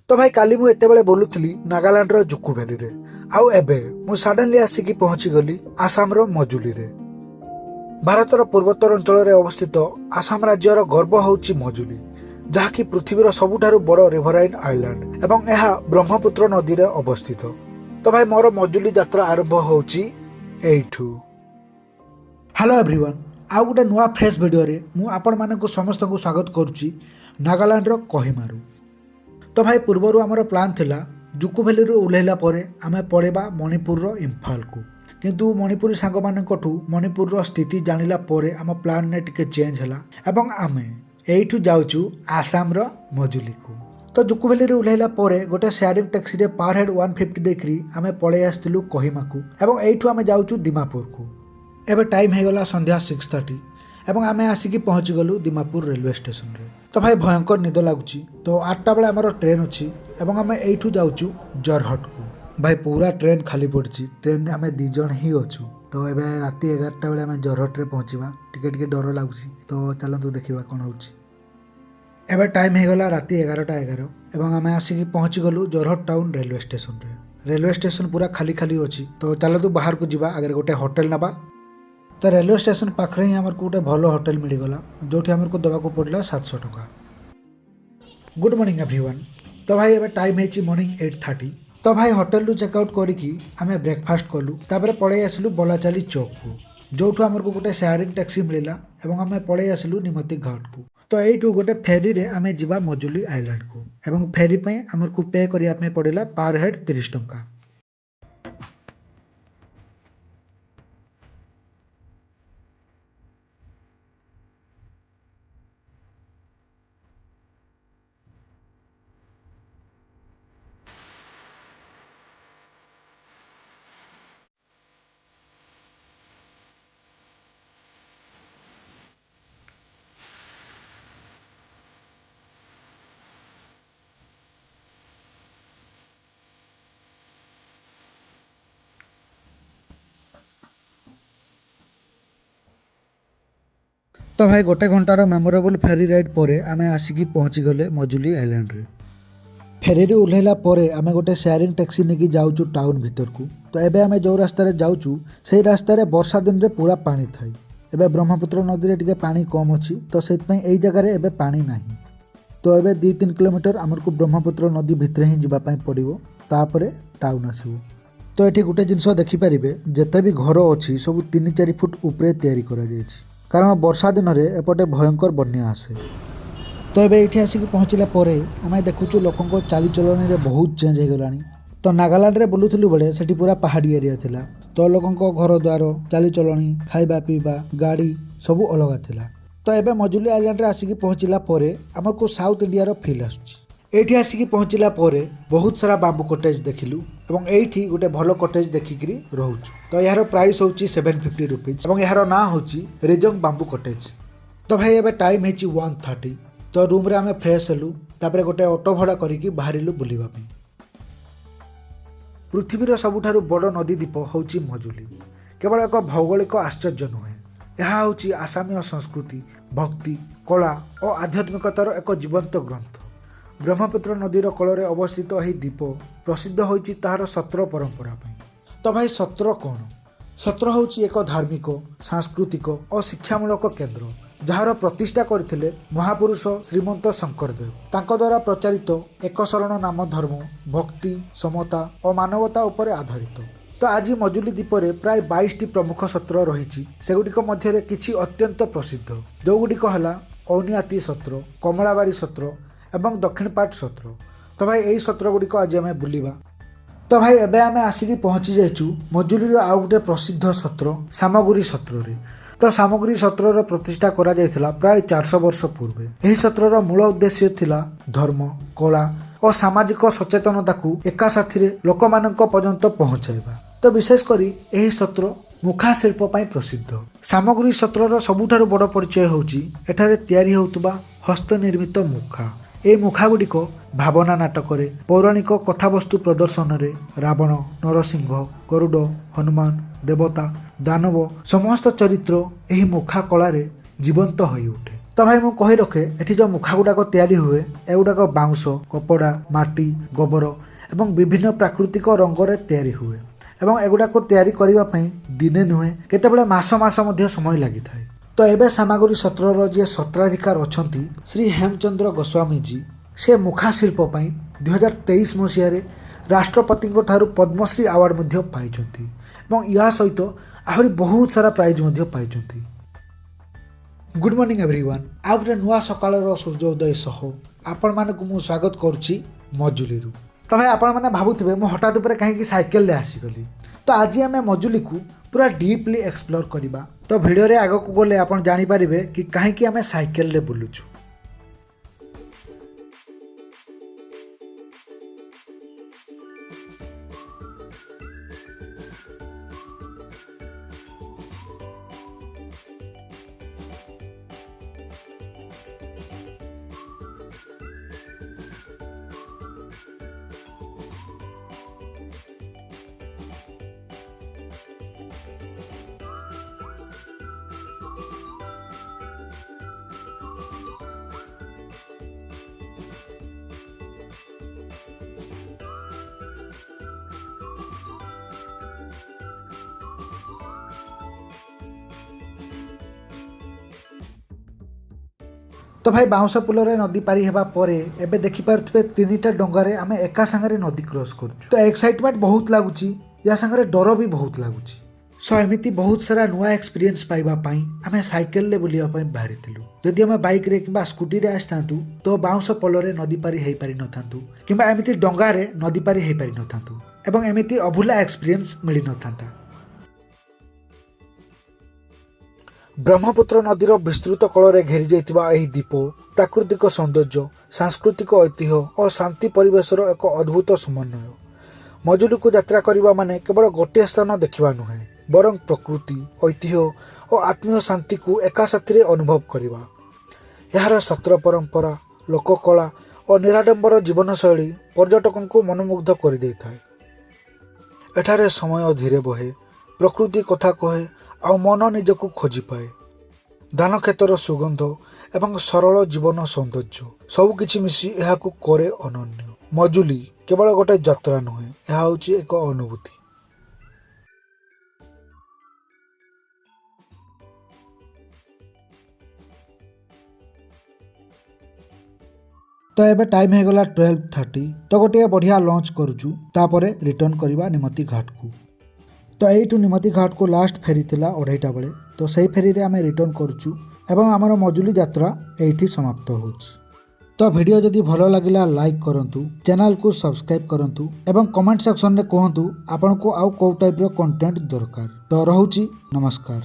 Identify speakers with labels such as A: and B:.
A: तो भाई काली मु एतेबेले बोलुथली नागालैंड रो जुक्कू वैली रे आउ एबे मु सडनली आसिकी पहुंची गली आसाम रो मजुली रे। भारतर पूर्वोत्तर अंचल रे अवस्थित आसाम राज्यर गर्व होउची मजुली, जहाँकि पृथ्वीर सबुठारु बड़ रिभराइन आइलैंड एवं यह ब्रह्मपुत्र नदी रे अवस्थित। तो भाई मोर मजुली यात्रा आरंभ होउची एइठू। हेलो एवरीवन, आउ गोटे नुआ फ्रेश वीडियो रे मु आपण मानकु समस्त को स्वागत करूची नागालैंड रो कोहिमारू। तो भाई पूर्वर आमर प्लान थिला जुक्कू वैली रू ओह्लैला परे आमे पड़ेबा मणिपुर रो इम्फाल को, किंतु मणिपुरी सांग मानकठू मणिपुर रो स्थिति जानिला परे आम प्लान ने टिके चेंज हला एवं आमे एइठू जाउचू आसाम रो मजुली को। तो जुक्कू वैली रू ओह्लैला परे गोटे शेयरिंग टैक्सी रे पर हेड 150 देखरी आमे पळे आस्तिलु कोहिमा को एवं एइठू आमे जाउचू दिमापुर को। एबे टाइम हे गला संध्या 6:30 एवं आमे आसिकी पहुंची गलु दिमापुर रेलवे स्टेशन रे। तो भाई भयंकर निद लगुची, तो 8टा बेले आमर ट्रेन अच्छी एवं आमे एइठू जाउचू जोरहट को। भाई पूरा ट्रेन खाली पड़ची, ट्रेन रे आमे 2 जण ही अच्छू। तो एबे राति 11टा बेले आमे जोरहट रे पहुंचीबा, टिके टिके डर लगुची। तो चलंतु देखिबा कोन होउची। एबे टाइम हे गला राति 11:11 एवं आमे आसिकी पहुंची गलु जोरहट टाउन रेलवे स्टेशन रे। रेलवे स्टेशन पूरा खाली खाली अच्छी, तो चलंतु बाहर को जीवा, आगे गोटे होटल नबा। तो रेलवे स्टेशन पाखरे ही आमर को गोटे भल होटल मिलगला, जो आमर को देवा को पड़ा 700 टका। Good morning everyone. तो भाई एबे टाइम है मॉर्निंग 8:30। तो भाई होटल रु चेकआउट करिकी आमे ब्रेकफास्ट कलु, तापर पड़े आसलु बलाचाली चौक को, जो आमर को गोटे शेयरिंग टैक्सी मिलला एवं आमे पड़े आसलु निमती घाट को। तो यू गोटे फेरी रे आमे जिबा मजुली आइलैंड को एवं फेरी पे आमर को पे करिया पे पड़ेला पर हेड 30 टका। तो भाई गोटे घंटार मेमोरेबल फेरी राइड पर आमे आसिकी पहुंची गले मजुली आइलैंड रे। फेरी रे ओह्लैला परे आमे गोटे शेयरिंग टैक्सी नेकी जाउचू टाउन भीतर को। तो एबे आमे जो रास्ता रे जाउचू सेही रास्ता रे वर्षा दिन रे पूरा पानी थाई। एबे ब्रह्मपुत्र नदी रे टिके पानी कम अछि, तो सेत पई एई जगह रे एबे पानी नाही। तो एबे 2-3 किलोमीटर हमर को ब्रह्मपुत्र नदी भितर ही जिबा पई पड़िबो, तापरे टाउन आसीबो। तो एठी गोटे जिंस देखि परिबे, जते भी घर अछि सब 3-4 फुट ऊपरे तयारी करा जायछि, कारण वर्षा दिन में एपटे भयंकर बन्या आसे। तो ये ये आसिक पहुँचला आम देखुचु लोकों चालीचलन में बहुत चेंज हो गलानी। तो नागालैंड रे बुलूलु बेले से पूरा पहाड़ी एरिया थिला, तो लोकों घर द्वार चालीचलनी खाइबा पीवा गाड़ी सब अलग थिला। तो एबे मजुली आइलैंड रे आसिक पहुँचला आमर को साउथ इंडिया रो फील आसुची। एठी आसिक पहुँचला बहुत सारा बांबू कटेज देखिलु एवं एठी गोटे भल कटेज देखिकी रोचु। तो यार प्राइस होची 750 रुपीज एवं यार ना होची रेजंग बांबू कटेज। तो भाई एबे टाइम है 1:30। तो रूम रे आमे फ्रेश हेलु, तापरे गोटे ऑटो भड़ा करिकी बाहरिलु बुलिबा पे। पृथ्वीर सबुठारु बड़ नदी द्वीप होची मजुली। केवल एक भौगोलिक आश्चर्य नुहे, यह होची आसामीय संस्कृति, भक्ति, कला और आध्यात्मिकतार एक जीवंत ग्रंथ। ब्रह्मपुत्र नदीर कଳରେ अवस्थित यह द्वीप प्रसिद्ध होइछि तार सत्र परंपरा ପାଇଁ। तो भाई सत्र कौन? सत्र होछि एक धार्मिक, सांस्कृतिक और शिक्षामूलक केन्द्र, जार प्रतिष्ठा करथिले महापुरुष श्रीमंत शंकरदेव। तांको द्वारा प्रचारित एक शरण नाम धर्म, भक्ति, समता और मानवता उपर आधारित। तो आज मजुली द्वीप रे प्राय 22टी प्रमुख सत्र रही। सेगुड़िक मध्य किछि अत्यंत प्रसिद्ध, जो गुड़िक हला औनियाती सत्र, कमलाबारी सत्र एवं दक्षिण पाट सत्र। तो भाई यही सत्र गुड़िक आज आम बुलिबा। तो भाई एबे आमे आसिकी पहुँची जाइचु मजुली आउ गोटे प्रसिद्ध सत्र सामगुरी सत्र रे। तो सामग्री सत्रर प्रतिष्ठा करा जायथिला प्राय 400 वर्ष पूर्वे। एही सत्रर मूल उद्देश्य थिला धर्म, कला और सामाजिक सचेतनता को एका साथी रे लोकमानक पर्यंत पहुँचाइबा। तो विशेष करी एही सत्र मुखा शिल्प पई प्रसिद्ध। सामग्री सत्रर सबुठारु बड़ परिचय होची एठारे तयारी होतुबा हस्तनिर्मित मुखा। ए मुखा गुड़िक भावना नाटक, पौराणिक कथावस्तु प्रदर्शन रे रावण, नरसिंह, गरुड़, हनुमान, देवता, दानव समस्त चरित्र एही मुखा कला रे जीवंत होई उठे। तो भाई ମୁଁ କହି ରଖେ ଏଠି ଯେଉଁ ମୁଖା ଗୁଡ଼ାକ ତିଆରି ହୁଏ ଏଗୁଡ଼ାକ ବାଉଁଶ କପଡ଼ା ମାଟି ଗୋବର ଏବଂ ବିଭିନ୍ନ ପ୍ରାକୃତିକ ରଙ୍ଗରେ ତିଆରି ହୁଏ ଏବଂ ଏଗୁଡ଼ାକୁ ତିଆରି କରିବା ପାଇଁ ଦିନେ ନୁହେଁ କେତେବେଳେ ମାସ ମାସ ମଧ୍ୟ ସମୟ ଲାଗିଥାଏ। ତ ଏବେ ସାମଗ୍ରୀ ସତ୍ରର ଯିଏ ସତ୍ରାଧିକାର ଅଛନ୍ତି ଶ୍ରୀ ହେମଚନ୍ଦ୍ର ଗୋସ୍ୱାମୀଜୀ ସେ ମୁଖା ଶିଳ୍ପ ପାଇଁ 2023 ମସିହାରେ ରାଷ୍ଟ୍ରପତିଙ୍କ ଠାରୁ ପଦ୍ମଶ୍ରୀ ଆୱାର୍ଡ଼ ମଧ୍ୟ ପାଇଛନ୍ତି ଏବଂ ଏହା ସହିତ ଆହୁରି ବହୁତ ସାରା ପ୍ରାଇଜ୍ ମଧ୍ୟ ପାଇଛନ୍ତି। ଗୁଡ୍ ମର୍ଣ୍ଣିଂ ଏଭ୍ରିୱାନ୍, ଆଉ ଗୋଟେ ନୂଆ ସକାଳର ସୂର୍ଯ୍ୟୋଦୟ ସହ ଆପଣମାନଙ୍କୁ ମୁଁ ସ୍ୱାଗତ କରୁଛି ମଜୁଲିରୁ। ତ ଭାଇ ଆପଣମାନେ ଭାବୁଥିବେ ମୁଁ ହଠାତ୍ ଉପରେ କାହିଁକି ସାଇକେଲରେ ଆସିଗଲି। ତ ଆଜି ଆମେ ମଜୁଲିକୁ ପୁରା ଡିପ୍ଲି ଏକ୍ସପ୍ଲୋର କରିବା। ତ ଭିଡ଼ିଓରେ ଆଗକୁ ଗଲେ ଆପଣ ଜାଣିପାରିବେ କି କାହିଁକି ଆମେ ସାଇକେଲରେ ବୁଲୁଛୁ। तो भाई बाउंस पुलरे नदी पारी हेबा परे एबे देखि पारुथबे तीनिटा डंगारे आमे एका संगरे नदी क्रॉस करूछु। तो एक्साइटमेंट बहुत लागुची या संगरे डर भी बहुत लागुची। सो एमिति बहुत सारा नुआ एक्सपीरियंस पाइबा पई आमे साइकेल ले बुलिया पई बाहरी थिलु। जदि आमे बाइक रे किबा स्कूटी रे आस्तांतु तो बाउंस पुलरे नदी पारी हेई पारि नथांतु किबा एमिति डंगारे नदी पारी हेई पारि नथांतु एवं एमिति अभुला एक्सपीरियंस मिली नथांता। ब्रह्मपुत्र नदीर विस्तृत कଳରେ घेरी जाइथिबा ଏହି ଦ୍ୱୀପ प्राकृतिक सौंदर्य सांस्कृतिक ऐतिह्य और शांति परिवेशर एक अद्भुत समन्वय। मजुली यात्रा करबा माने केवल गोटे स्थान देखा नुहे बरं प्रकृति ऐतिह्य और आत्मीय शांति को एका साथी अनुभव करवा। यार सत्र परंपरा लोककला और निराडंबर जीवनशैली पर्यटकों को मनमुग्ध कर दे थाए। एठारे समय धीरे बहे प्रकृति कथा कहे आ मन निजक खोजी पाए। धान क्षेत्र सुगंध एवं सरल जीवन सौंदर्य सबकि मिसी यह करे अनन्य। मजुली केवल गोटे यात्रा नुहे, यह होची एक अनुभूति। तो एबे टाइम हो गला 12:30। तो गोटे बढ़िया लंच करूचु तापरे रिटर्न करवा निमती घाट को। तो यू निमती घाट को लास्ट फेरी थिला 2:30 बेले। तो सही फेरी रे आमे रिटर्न करूचु एवं आमर मजुली यात्रा एठी समाप्त होउछ। तो वीडियो जदि भलो लागिला लाइक करंतु, चैनल को सब्सक्राइब करंतु एवं कमेंट सेक्शन रे कहंतु आपन को आउ को टाइप रो कंटेंट दरकार। तो रहउची नमस्कार।